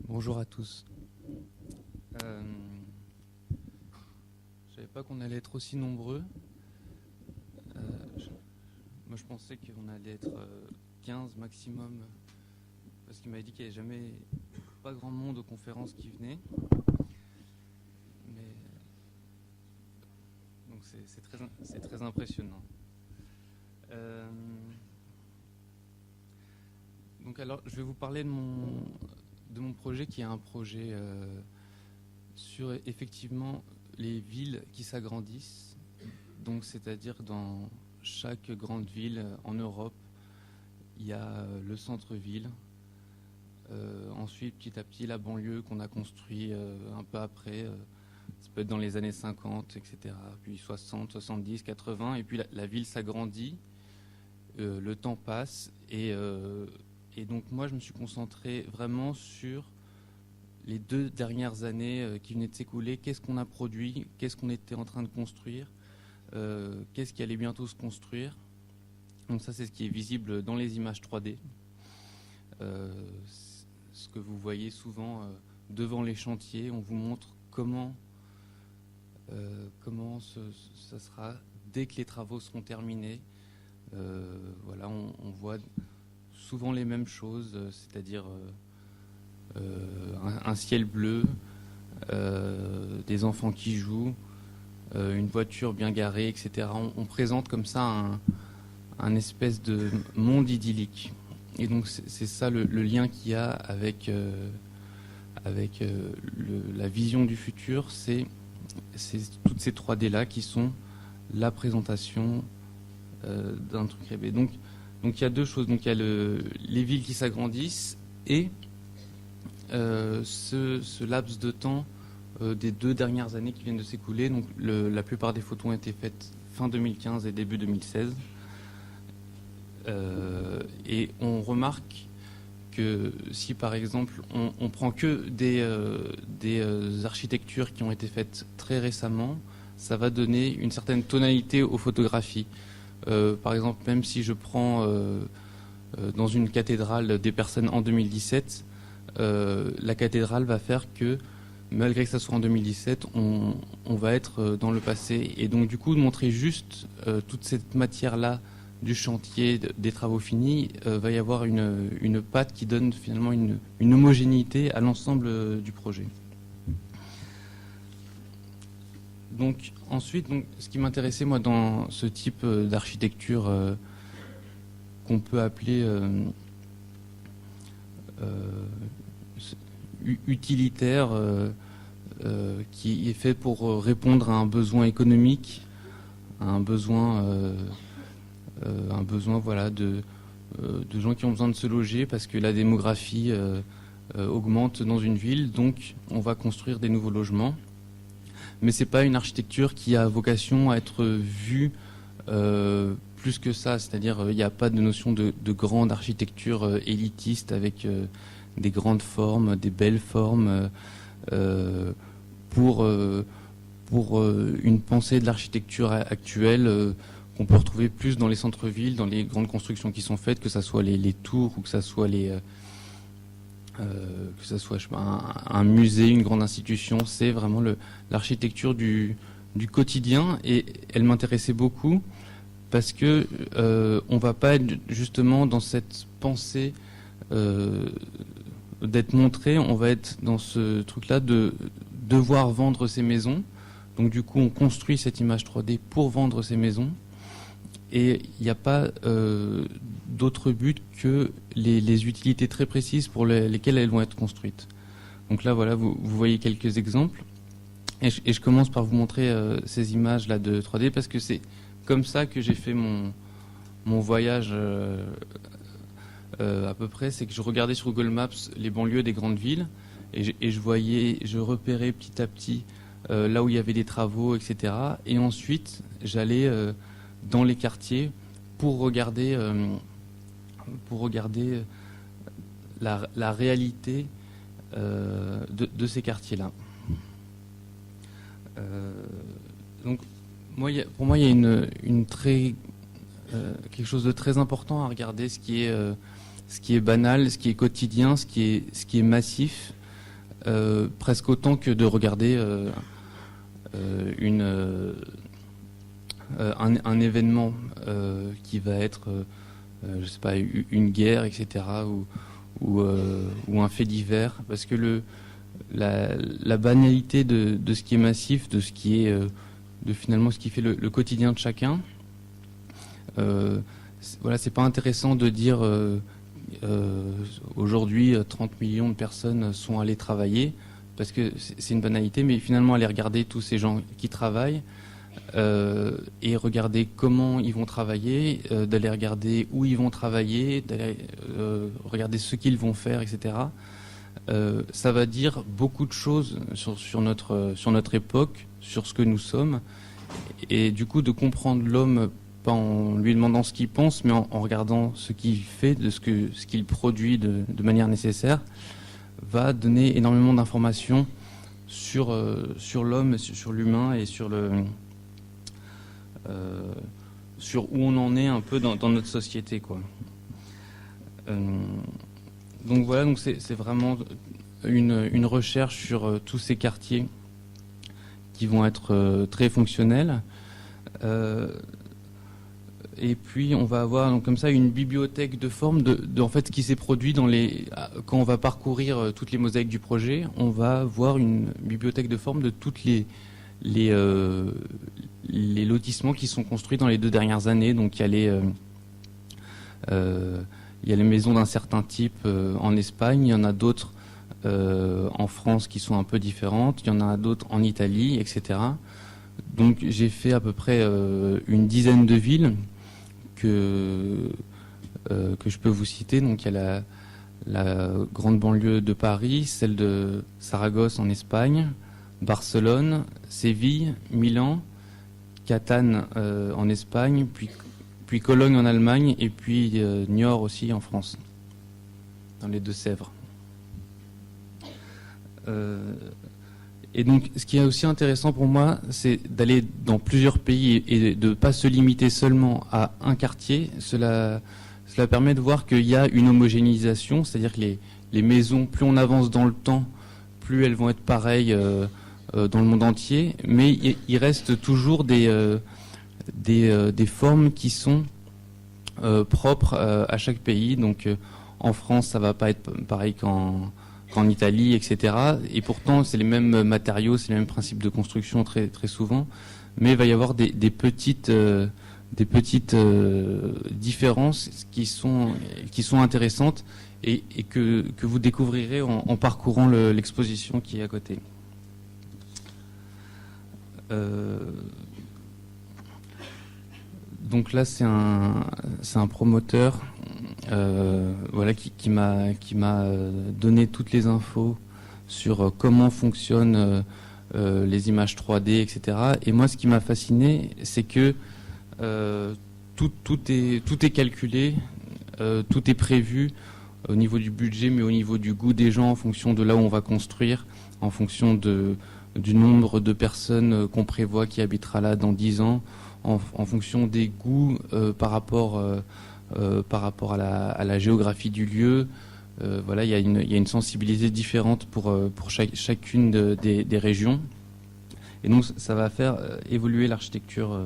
Bonjour à tous. Je savais pas qu'on allait être aussi nombreux. Moi, je pensais qu'on allait être 15 maximum, parce qu'il m'avait dit qu'il n'y avait jamais pas grand monde aux conférences qui venaient. Mais donc c'est très impressionnant. Donc alors, je vais vous parler de mon projet, qui est un projet sur effectivement les villes qui s'agrandissent. Donc, c'est-à-dire dans chaque grande ville en Europe, il y a le centre-ville. Ensuite, petit à petit, la banlieue qu'on a construit un peu après. Ça peut être dans les années 50, etc. Puis 60, 70, 80. Et puis la ville s'agrandit. Le temps passe. Et donc, moi, je me suis concentré vraiment sur les 2 dernières années qui venaient de s'écouler. Qu'est-ce qu'on a produit? Qu'est-ce qu'on était en train de construire? Qu'est-ce qui allait bientôt se construire? Donc ça, c'est ce qui est visible dans les images 3D. Ce que vous voyez souvent devant les chantiers, on vous montre comment ça sera dès que les travaux seront terminés. Voilà, on voit souvent les mêmes choses, c'est-à-dire un ciel bleu, des enfants qui jouent, une voiture bien garée, etc. On présente comme ça un espèce de monde idyllique. Et donc c'est ça le lien qu'il y a avec la vision du futur, c'est toutes ces 3D là qui sont la présentation d'un truc rêvé. Donc il y a 2 choses. Donc il y a les villes qui s'agrandissent et ce laps de temps des 2 dernières années qui viennent de s'écouler. Donc la plupart des photos ont été faites fin 2015 et début 2016. Et on remarque que si par exemple on prend que des architectures qui ont été faites très récemment, ça va donner une certaine tonalité aux photographies. Par exemple, même si je prends dans une cathédrale des personnes en 2017, la cathédrale va faire que malgré que ça soit en 2017, on va être dans le passé. Et donc du coup, de montrer juste toute cette matière-là du chantier, des travaux finis, va y avoir une patte qui donne finalement une homogénéité à l'ensemble du projet. Donc ensuite, ce qui m'intéressait moi dans ce type d'architecture qu'on peut appeler utilitaire, qui est fait pour répondre à un besoin économique, à un besoin voilà, de gens qui ont besoin de se loger parce que la démographie augmente dans une ville, donc on va construire des nouveaux logements. Mais c'est pas une architecture qui a vocation à être vue plus que ça, c'est-à-dire il n'y a pas de notion de grande architecture élitiste avec des grandes formes, des belles formes pour une pensée de l'architecture actuelle qu'on peut retrouver plus dans les centres-villes, dans les grandes constructions qui sont faites, que ça soit les tours ou que ça soit je sais pas, un musée, une grande institution. C'est vraiment l'architecture du quotidien, et elle m'intéressait beaucoup parce que on va pas être justement dans cette pensée d'être montré, on va être dans ce truc-là de devoir vendre ses maisons. Donc du coup, on construit cette image 3D pour vendre ses maisons. Et il n'y a pas d'autre but que les utilités très précises pour lesquelles elles vont être construites. Donc là, voilà, vous voyez quelques exemples. Et je commence par vous montrer ces images-là de 3D parce que c'est comme ça que j'ai fait mon voyage à peu près. C'est que je regardais sur Google Maps les banlieues des grandes villes et je repérais petit à petit là où il y avait des travaux, etc. Et ensuite, j'allais dans les quartiers pour regarder la réalité de ces quartiers-là. Donc, pour moi, il y a quelque chose de très important à regarder, ce qui est banal, ce qui est quotidien, ce qui est massif, presque autant que de regarder un événement qui va être, je sais pas, une guerre, etc., ou un fait divers, parce que la banalité de ce qui est massif, de ce qui est de finalement ce qui fait le quotidien de chacun, voilà, c'est pas intéressant de dire aujourd'hui 30 millions de personnes sont allées travailler, parce que c'est une banalité, mais finalement aller regarder tous ces gens qui travaillent et regarder comment ils vont travailler, d'aller regarder où ils vont travailler, d'aller regarder ce qu'ils vont faire, etc. Ça va dire beaucoup de choses sur notre époque, sur ce que nous sommes, et du coup de comprendre l'homme pas en lui demandant ce qu'il pense, mais en regardant ce qu'il fait, de ce qu'il produit de manière nécessaire, va donner énormément d'informations sur l'homme, sur l'humain et sur où on en est un peu dans notre société, quoi. Donc voilà, donc c'est vraiment une recherche sur tous ces quartiers qui vont être très fonctionnels. Et puis on va avoir donc comme ça une bibliothèque de formes en fait, qui s'est produit quand on va parcourir toutes les mosaïques du projet, on va voir une bibliothèque de formes de toutes les lotissements qui sont construits dans les 2 dernières années. Donc il y a les maisons d'un certain type en Espagne, il y en a d'autres en France qui sont un peu différentes, il y en a d'autres en Italie, etc. Donc j'ai fait à peu près une dizaine de villes que je peux vous citer. Donc il y a la grande banlieue de Paris, celle de Saragosse en Espagne, Barcelone, Séville, Milan, Catane en Espagne, puis Cologne en Allemagne, et puis Niort aussi en France, dans les Deux-Sèvres. Et donc, ce qui est aussi intéressant pour moi, c'est d'aller dans plusieurs pays et de ne pas se limiter seulement à un quartier. Cela permet de voir qu'il y a une homogénéisation, c'est-à-dire que les maisons, plus on avance dans le temps, plus elles vont être pareilles dans le monde entier, mais il reste toujours des formes qui sont propres à chaque pays. Donc, en France, ça ne va pas être pareil qu'en Italie, etc. Et pourtant, c'est les mêmes matériaux, c'est les mêmes principes de construction très, très souvent. Mais il va y avoir des petites différences qui sont intéressantes et que vous découvrirez en parcourant l'exposition qui est à côté. Donc là, c'est un promoteur voilà, qui m'a donné toutes les infos sur comment fonctionnent les images 3D, etc. Et moi, ce qui m'a fasciné, c'est que tout est calculé, tout est prévu au niveau du budget, mais au niveau du goût des gens, en fonction de là où on va construire, en fonction du nombre de personnes qu'on prévoit qui habitera là dans 10 ans, en fonction des goûts par rapport à la géographie du lieu. Voilà, il y a une sensibilité différente pour chacune des régions. Et donc ça va faire évoluer l'architecture.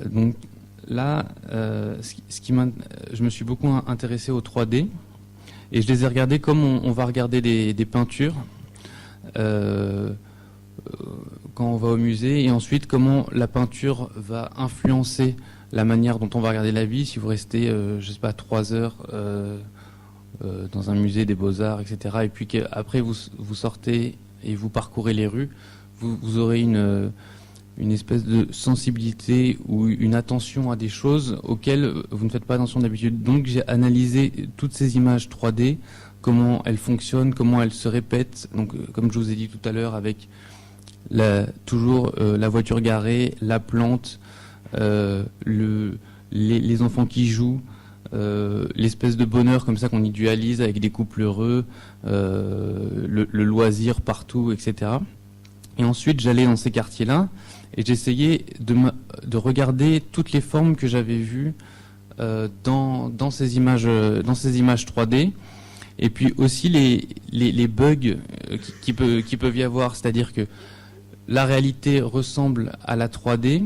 Donc là, je me suis beaucoup intéressé au 3D et je les ai regardés comme on va regarder des peintures quand on va au musée, et ensuite comment la peinture va influencer la manière dont on va regarder la vie. Si vous restez, je sais pas, 3 heures dans un musée des Beaux-Arts, etc., et puis qu'après vous sortez et vous parcourez les rues, vous aurez une espèce de sensibilité ou une attention à des choses auxquelles vous ne faites pas attention d'habitude. Donc j'ai analysé toutes ces images 3D, comment elles fonctionnent, comment elles se répètent. Donc comme je vous ai dit tout à l'heure, avec toujours la voiture garée, la plante, les enfants qui jouent, l'espèce de bonheur comme ça qu'on idéalise avec des couples heureux, le loisir partout, etc. Et ensuite j'allais dans ces quartiers-là et j'essayais de regarder toutes les formes que j'avais vues dans ces images 3D, et puis aussi les bugs qui peuvent y avoir, c'est-à-dire que la réalité ressemble à la 3D,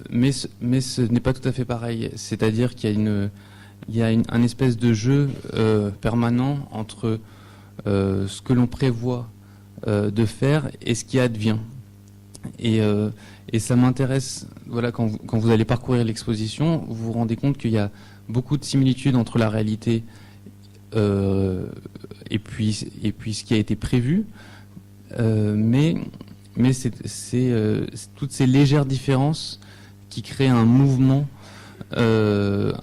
mais ce n'est pas tout à fait pareil. C'est-à-dire qu'il y a un espèce de jeu permanent entre ce que l'on prévoit de faire et ce qui advient. Et ça m'intéresse, voilà, quand vous allez parcourir l'exposition, vous vous rendez compte qu'il y a beaucoup de similitudes entre la réalité et puis ce qui a été prévu, mais c'est toutes ces légères différences qui créent un mouvement de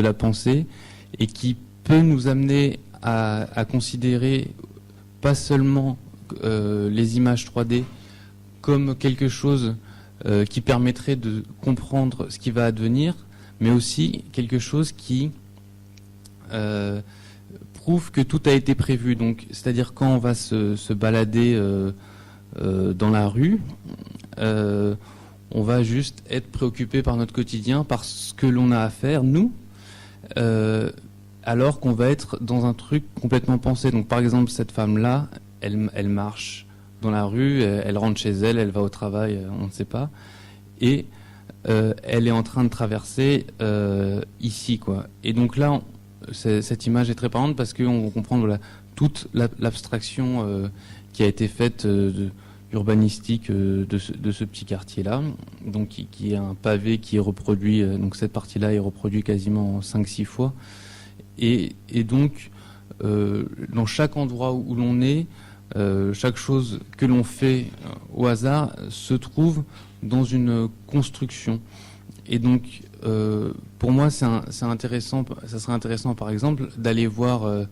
la pensée, et qui peut nous amener à considérer pas seulement les images 3D comme quelque chose qui permettrait de comprendre ce qui va advenir, mais aussi quelque chose qui prouve que tout a été prévu. Donc, c'est-à-dire quand on va se balader dans la rue, on va juste être préoccupé par notre quotidien, par ce que l'on a à faire, nous, alors qu'on va être dans un truc complètement pensé. Donc, par exemple, cette femme-là, elle marche dans la rue, elle rentre chez elle, elle va au travail, on ne sait pas, et elle est en train de traverser ici, quoi. Et donc là, cette image est très parlante parce qu'on comprend, voilà, toute l'abstraction qui a été faite urbanistique de ce petit quartier-là, donc qui est un pavé qui est reproduit, donc cette partie-là est reproduite quasiment 5-6 fois, et donc dans chaque endroit où l'on est, chaque chose que l'on fait au hasard se trouve dans une construction. Et donc pour moi ça serait intéressant par exemple d'aller voir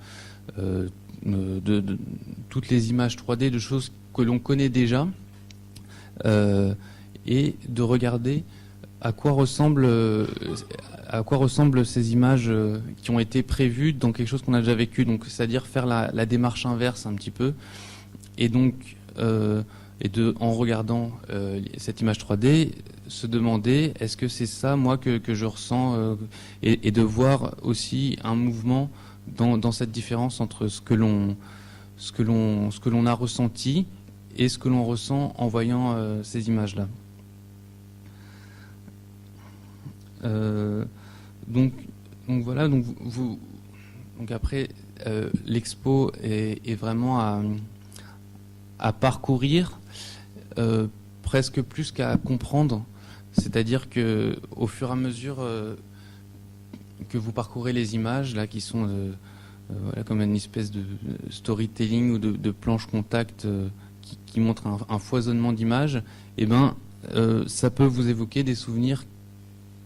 toutes les images 3D de choses que l'on connaît déjà, et de regarder à quoi ressemblent ces images qui ont été prévues dans quelque chose qu'on a déjà vécu. Donc, c'est-à-dire faire la démarche inverse un petit peu, et donc en regardant cette image 3D, se demander est-ce que c'est ça moi que je ressens, et de voir aussi un mouvement dans cette différence entre ce que l'on a ressenti et ce que l'on ressent en voyant ces images-là. Donc voilà, donc après l'expo est vraiment à parcourir, presque plus qu'à comprendre. C'est-à-dire que au fur et à mesure que vous parcourez les images là, qui sont voilà, comme une espèce de storytelling ou de planche contact qui montre un foisonnement d'images, et ben ça peut vous évoquer des souvenirs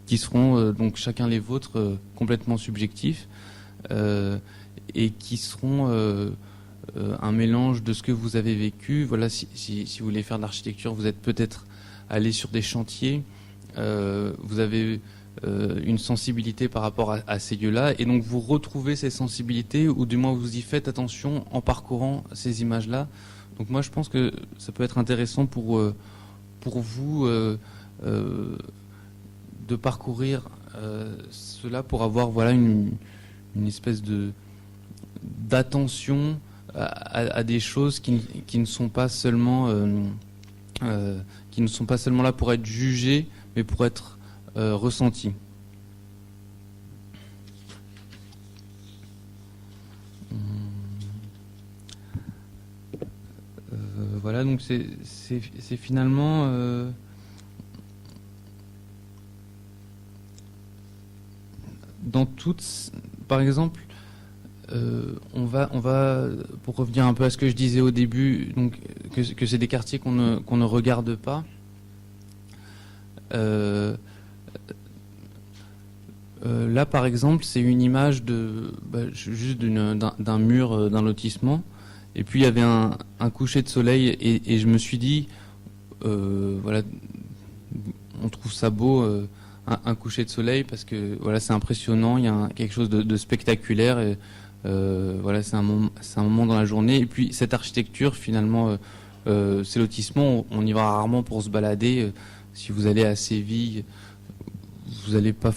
qui seront donc chacun les vôtres complètement subjectifs, et qui seront un mélange de ce que vous avez vécu. Voilà, si vous voulez faire de l'architecture, vous êtes peut-être allé sur des chantiers, vous avez une sensibilité par rapport à ces lieux-là, et donc vous retrouvez ces sensibilités, ou du moins vous y faites attention en parcourant ces images-là. Donc moi je pense que ça peut être intéressant pour vous de parcourir cela, pour avoir, voilà, une espèce d'attention à des choses qui ne sont pas seulement là pour être jugées, mais pour être ressenties. Voilà, donc c'est finalement dans toutes, par exemple, on va, pour revenir un peu à ce que je disais au début, donc que c'est des quartiers qu'on ne regarde pas. Là, par exemple, c'est une image juste d'un mur d'un lotissement, et puis il y avait un coucher de soleil, et je me suis dit, voilà, on trouve ça beau, un coucher de soleil, parce que voilà, c'est impressionnant, il y a quelque chose de spectaculaire, et voilà, c'est un moment dans la journée. Et puis cette architecture, finalement, ces lotissements, on y va rarement pour se balader. Si vous allez à Séville vous y allez pas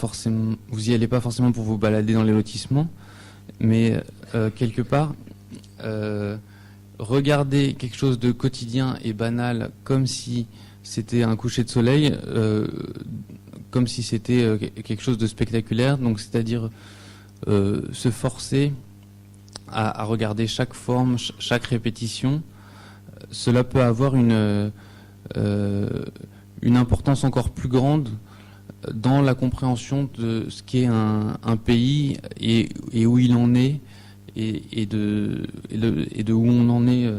forcément pour vous balader dans les lotissements, mais quelque part, regarder quelque chose de quotidien et banal comme si c'était un coucher de soleil, comme si c'était quelque chose de spectaculaire, donc c'est-à-dire se forcer à regarder chaque forme, chaque répétition, cela peut avoir une importance encore plus grande dans la compréhension de ce qu'est un pays et où il en est et de où on en est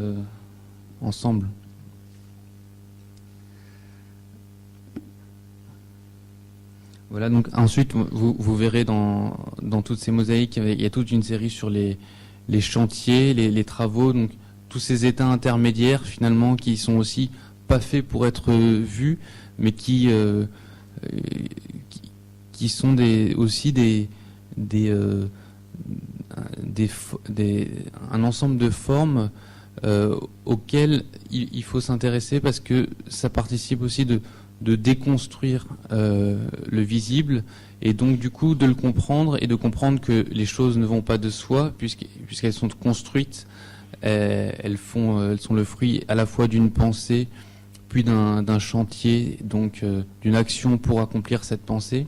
ensemble. Voilà, donc ensuite vous verrez dans toutes ces mosaïques, il y a toute une série sur les chantiers, les travaux, donc tous ces états intermédiaires finalement qui sont aussi pas faits pour être vus, mais qui sont aussi un ensemble de formes auxquelles il faut s'intéresser parce que ça participe aussi de déconstruire le visible et donc du coup de le comprendre et de comprendre que les choses ne vont pas de soi puisqu'elles sont construites, elles sont le fruit à la fois d'une pensée puis d'un chantier, donc d'une action pour accomplir cette pensée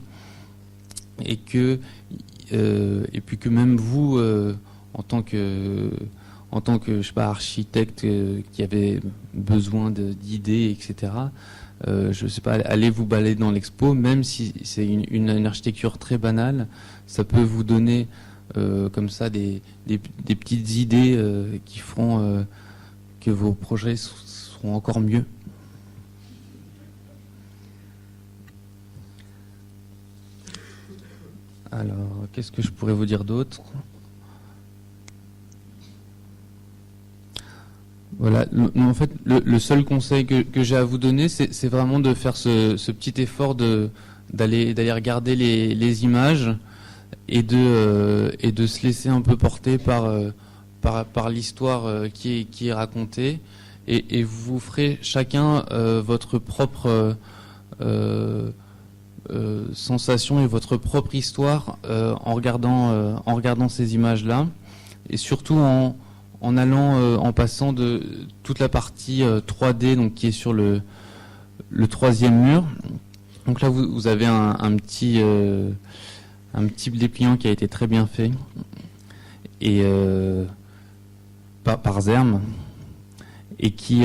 et puis que même vous en tant que je sais pas, architecte qui avait besoin d'idées, etc. Je sais pas, allez vous balader dans l'expo, même si c'est une architecture très banale, ça peut vous donner comme ça des petites idées qui feront que vos projets seront encore mieux. Alors, qu'est-ce que je pourrais vous dire d'autre ? Voilà, en fait, le seul conseil que j'ai à vous donner, c'est vraiment de faire ce petit effort d'aller regarder les images et de se laisser un peu porter par l'histoire qui est racontée et vous ferez chacun votre propre sensation et votre propre histoire en regardant ces images-là et surtout en allant, en passant de toute la partie 3D donc qui est sur le troisième mur. Donc là vous avez un petit dépliant qui a été très bien fait et par Zerm et qui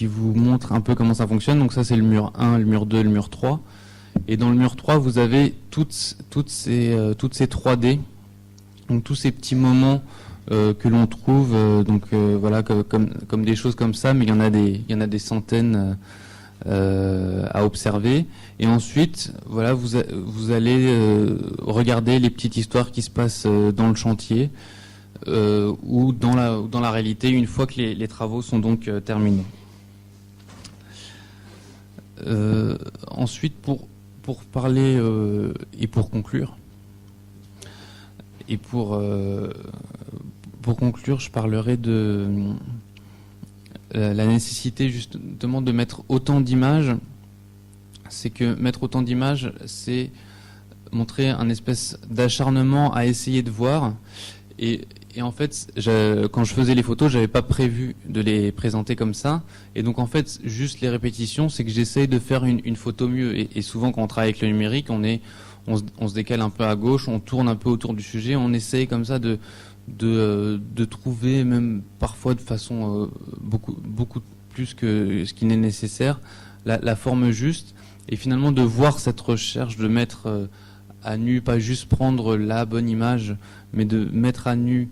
vous montre un peu comment ça fonctionne. Donc ça c'est le mur 1, le mur 2, le mur 3. Et dans le mur 3 vous avez toutes ces 3D, donc tous ces petits moments que l'on trouve voilà comme des choses comme ça, mais il y en a des centaines à observer. Et ensuite voilà vous allez regarder les petites histoires qui se passent dans le chantier ou dans la réalité une fois que les travaux sont donc terminés. Ensuite pour parler et pour conclure pour conclure, je parlerai de la nécessité justement de mettre autant d'images. C'est que mettre autant d'images, c'est montrer un espèce d'acharnement à essayer de voir. Et en fait, quand je faisais les photos, j'avais pas prévu de les présenter comme ça. Et donc en fait, juste les répétitions, c'est que j'essaye de faire une photo mieux. Et souvent, quand on travaille avec le numérique, on se décale un peu à gauche, on tourne un peu autour du sujet, on essaye comme ça de trouver, même parfois de façon beaucoup plus que ce qui n'est nécessaire, la forme juste, et finalement de voir cette recherche, de mettre à nu, pas juste prendre la bonne image, mais de mettre à nu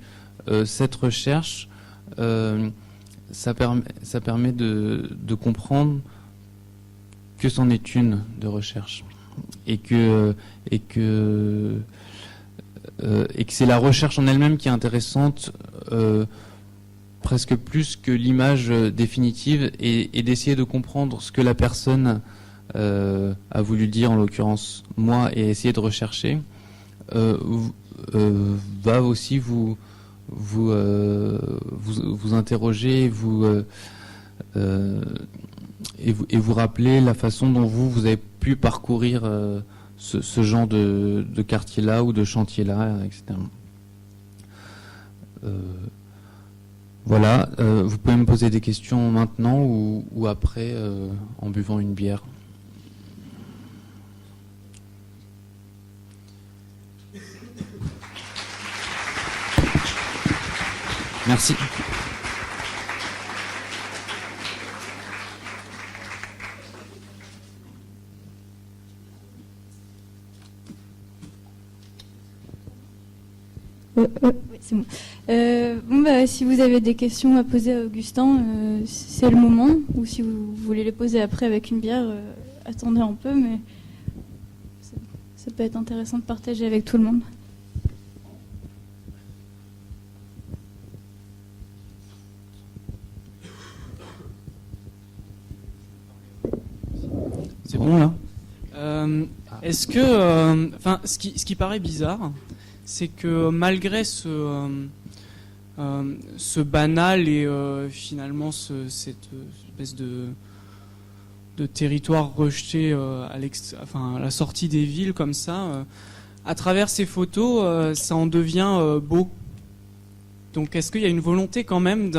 cette recherche, ça permet de comprendre que c'en est une de recherche, et que c'est la recherche en elle-même qui est intéressante, presque plus que l'image définitive, et d'essayer de comprendre ce que la personne a voulu dire, en l'occurrence moi, et essayer de rechercher, va aussi vous interroger et vous rappeler la façon dont vous avez pu parcourir ce genre de quartier-là ou de chantier-là, etc. Voilà, vous pouvez me poser des questions maintenant ou après en buvant une bière. Merci. Oui, c'est bon. Si vous avez des questions à poser à Augustin, c'est le moment. Ou si vous voulez les poser après avec une bière, attendez un peu, mais ça peut être intéressant de partager avec tout le monde. C'est bon là. Est-ce que, ce qui paraît bizarre, c'est que malgré ce banal et finalement cette espèce de territoire rejeté à la sortie des villes comme ça, à travers ces photos, ça en devient beau. Donc est-ce qu'il y a une volonté quand même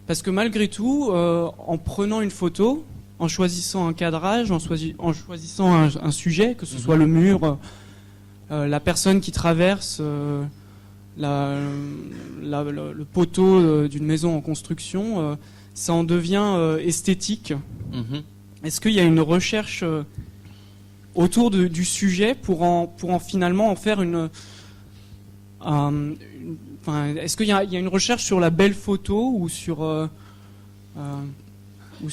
parce que malgré tout, en prenant une photo, en choisissant un cadrage, en choisissant un sujet, que ce soit le mur, la personne qui traverse, le poteau d'une maison en construction, ça en devient esthétique. Est-ce qu'il y a une recherche autour du sujet pour en finalement en faire est-ce qu'il y a une recherche sur la belle photo ou sur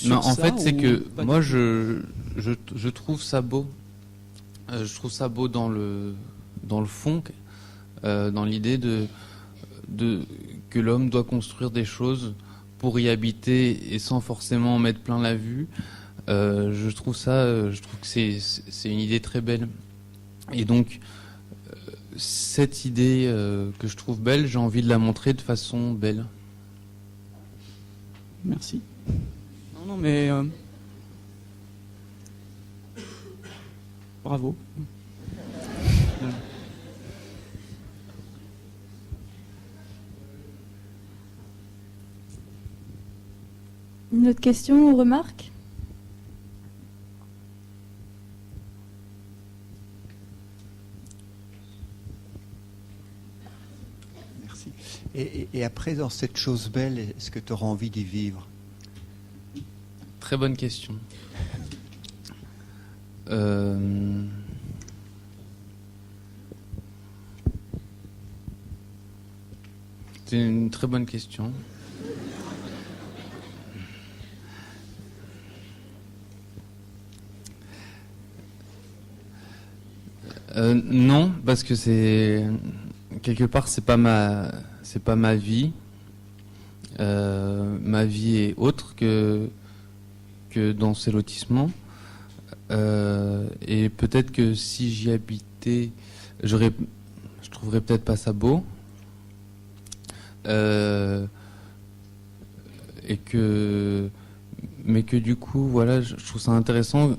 non, en fait, c'est que moi, je trouve ça beau. Je trouve ça beau dans le fond, dans l'idée que l'homme doit construire des choses pour y habiter et sans forcément en mettre plein la vue. Je trouve que c'est une idée très belle. Et donc, cette idée que je trouve belle, j'ai envie de la montrer de façon belle. Merci. Non, mais bravo. Une autre question ou remarque ? Merci. Et après, dans cette chose belle, est-ce que tu auras envie d'y vivre ? Très bonne question. C'est une très bonne question. Non, parce que c'est quelque part c'est pas ma vie. Ma vie est autre que dans ces lotissements. Et peut-être que si j'y habitais, je trouverais peut-être pas ça beau. Mais que du coup, voilà, je trouve ça intéressant,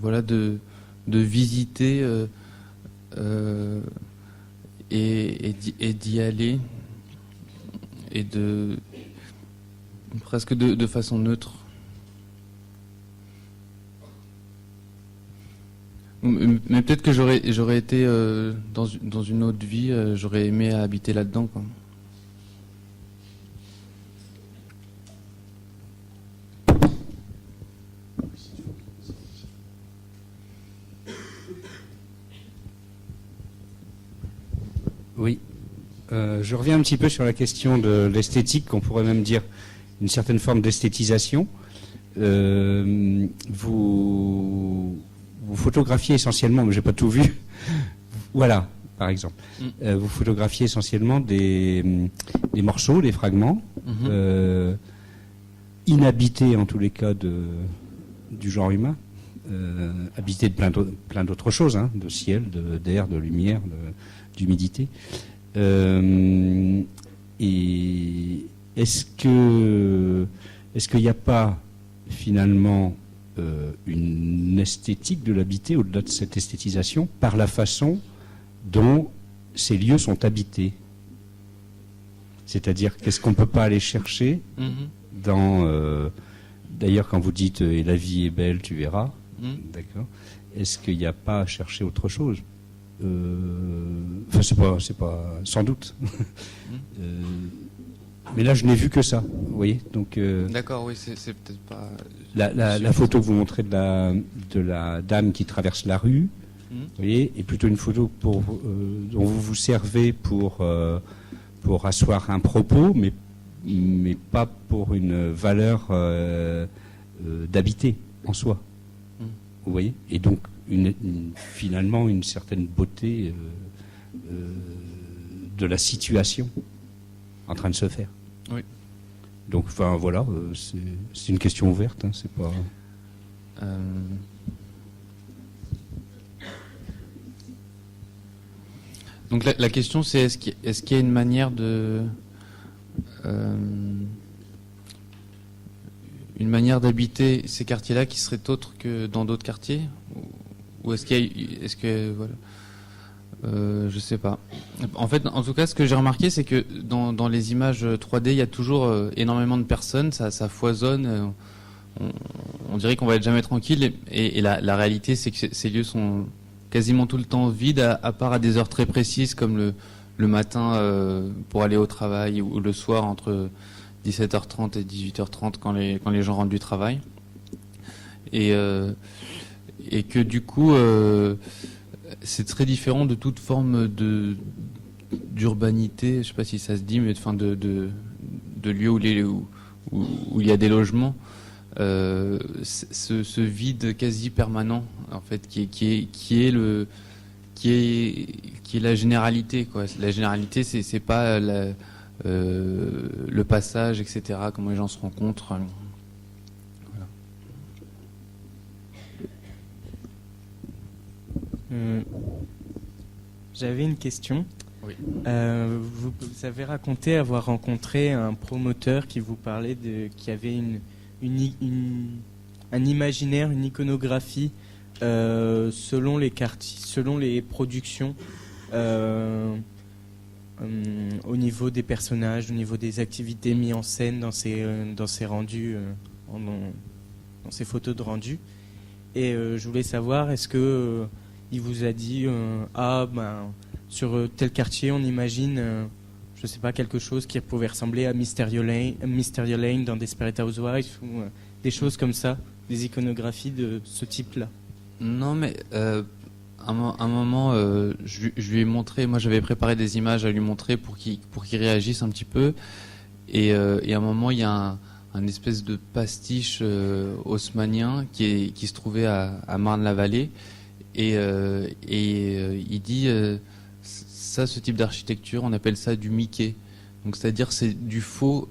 voilà, de visiter et d'y aller et presque de façon neutre. Mais peut-être que j'aurais été dans une autre vie, j'aurais aimé habiter là-dedans, quoi. Oui. Je reviens un petit peu sur la question de l'esthétique, qu'on pourrait même dire une certaine forme d'esthétisation. Vous photographiez essentiellement, mais j'ai pas tout vu. Voilà, par exemple. Vous photographiez essentiellement des morceaux, des fragments, inhabités en tous les cas du genre humain, habités de plein d'autres choses, hein, de ciel, d'air, de lumière, d'humidité. Et est-ce qu'il n'y a pas finalement une esthétique de l'habité au-delà de cette esthétisation par la façon dont ces lieux sont habités. C'est-à-dire, qu'est-ce qu'on ne peut pas aller chercher dans... D'ailleurs, quand vous dites « et la vie est belle, tu verras », d'accord, est-ce qu'il n'y a pas à chercher autre chose ? Enfin, c'est pas sans doute. Mais là, je n'ai vu que ça, vous voyez. Donc, d'accord, oui, c'est peut-être pas... La photo que vous montrez de la dame qui traverse la rue, vous voyez, est plutôt une photo dont vous vous servez pour asseoir un propos, mais pas pour une valeur d'habiter en soi. Vous voyez ? Et donc, finalement, une certaine beauté de la situation en train de se faire. Oui. Donc, enfin, voilà, c'est une question ouverte, hein, c'est pas... Donc la question c'est est-ce qu'il y a une manière d'habiter ces quartiers-là qui serait autre que dans d'autres quartiers, ou est-ce que voilà, je sais pas. En fait, en tout cas, ce que j'ai remarqué, c'est que dans les images 3D, il y a toujours énormément de personnes, ça foisonne. On dirait qu'on va être jamais tranquille, et la réalité, c'est que ces lieux sont quasiment tout le temps vides, à part à des heures très précises, comme le matin pour aller au travail, ou le soir entre 17h30 et 18h30 quand les gens rentrent du travail. Et que du coup, c'est très différent de toute forme d'urbanité, je sais pas si ça se dit, mais de lieux où il y a des logements. Ce vide quasi permanent, en fait, qui est la généralité, quoi. La généralité, c'est pas le passage, etc., comment les gens se rencontrent. Voilà. J'avais une question. Oui. Vous avez raconté avoir rencontré un promoteur qui vous parlait qui avait un imaginaire, une iconographie selon les quartiers, selon les productions, au niveau des personnages, au niveau des activités mises en scène dans ces rendus, dans ces photos de rendus. Et je voulais savoir, est-ce que il vous a dit sur tel quartier on imagine je sais pas, quelque chose qui pouvait ressembler à Mysterio Lane dans Desperate Housewives, ou des choses comme ça, des iconographies de ce type-là? Non, mais à un moment, je lui ai montré, moi j'avais préparé des images à lui montrer pour qu'il réagisse un petit peu, et à un moment il y a un espèce de pastiche haussmannien qui se trouvait à Marne-la-Vallée, et il dit ça, ce type d'architecture, on appelle ça du Mickey. Donc c'est-à-dire c'est du faux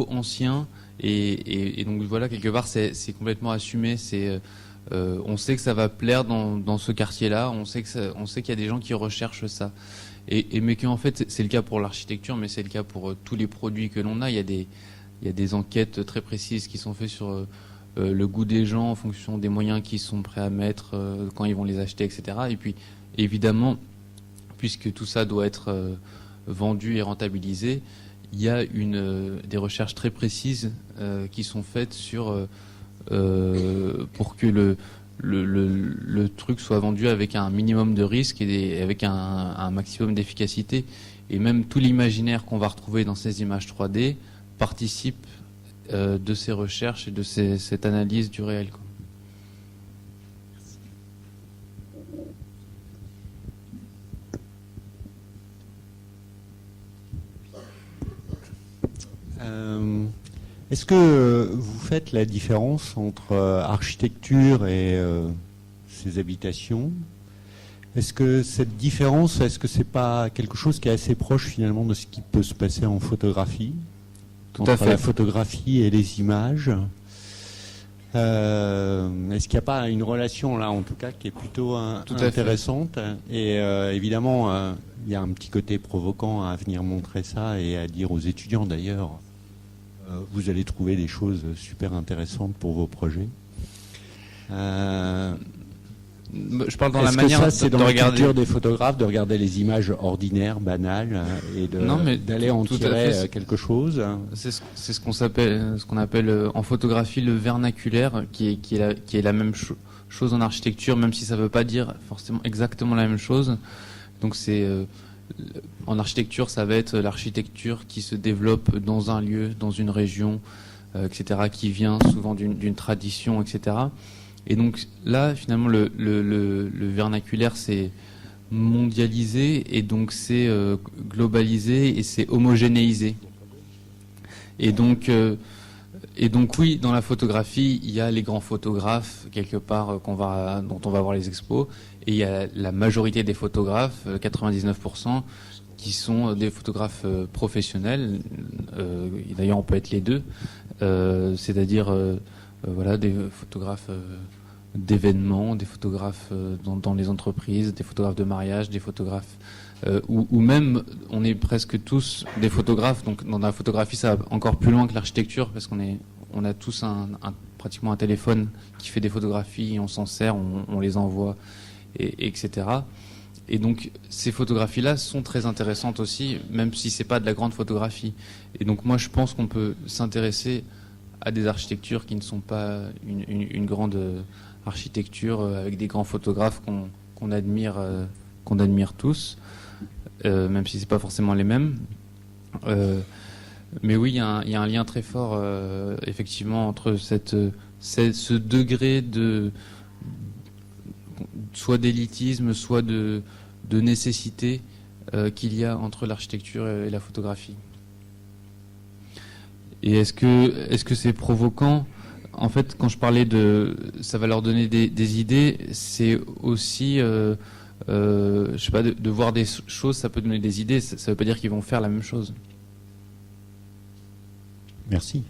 ancien, et donc voilà, quelque part c'est complètement assumé. On sait que ça va plaire dans ce quartier-là. On sait qu'il y a des gens qui recherchent ça. Mais qu'en fait c'est le cas pour l'architecture, mais c'est le cas pour tous les produits que l'on a. Il y a des enquêtes très précises qui sont faites sur le goût des gens en fonction des moyens qu'ils sont prêts à mettre quand ils vont les acheter, etc. Et puis évidemment, puisque tout ça doit être vendu et rentabilisé, il y a des recherches très précises qui sont faites pour que le truc soit vendu avec un minimum de risque et avec un maximum d'efficacité. Et même tout l'imaginaire qu'on va retrouver dans ces images 3D participe de ces recherches et de cette analyse du réel, quoi. Est-ce que vous faites la différence entre architecture et ces habitations? Est-ce que cette différence, est-ce que c'est pas quelque chose qui est assez proche finalement de ce qui peut se passer en photographie, entre la photographie et les images? Est-ce qu'il n'y a pas une relation là, en tout cas, qui est plutôt intéressante? Et évidemment, il y a un petit côté provoquant à venir montrer ça et à dire aux étudiants d'ailleurs, vous allez trouver des choses super intéressantes pour vos projets. Je parle dans la Est-ce que manière ça, c'est de dans la regarder. culture des photographes de regarder les images ordinaires, banales, et Non, mais d'aller en tout à tirer fait. quelque chose? C'est ce qu'on appelle en photographie le vernaculaire, qui est la même chose en architecture, même si ça ne veut pas dire forcément exactement la même chose. Donc en architecture, ça va être l'architecture qui se développe dans un lieu, dans une région, etc., qui vient souvent d'une tradition, etc. Et donc là, finalement, le vernaculaire, c'est mondialisé, et donc c'est globalisé, et c'est homogénéisé. Et donc oui, dans la photographie, il y a les grands photographes, quelque part, dont on va voir les expos, et il y a la majorité des photographes, 99%, qui sont des photographes professionnels. Et d'ailleurs, on peut être les deux, c'est-à-dire voilà, des photographes d'événements, des photographes dans les entreprises, des photographes de mariage, des photographes ou même on est presque tous des photographes. Donc dans la photographie, ça va encore plus loin que l'architecture, parce on a tous pratiquement un téléphone qui fait des photographies, on s'en sert, on les envoie, etc. Et donc ces photographies-là sont très intéressantes aussi, même si c'est pas de la grande photographie. Et donc moi je pense qu'on peut s'intéresser à des architectures qui ne sont pas une grande architecture avec des grands photographes qu'on admire tous, même si c'est pas forcément les mêmes. Mais oui, il y a un lien très fort effectivement entre ce degré de soit d'élitisme, soit de nécessité qu'il y a entre l'architecture et la photographie. Et est-ce que c'est provoquant? En fait, quand je parlais ça va leur donner des idées, c'est aussi, je sais pas, de voir des choses, ça peut donner des idées. Ça veut pas dire qu'ils vont faire la même chose. Merci.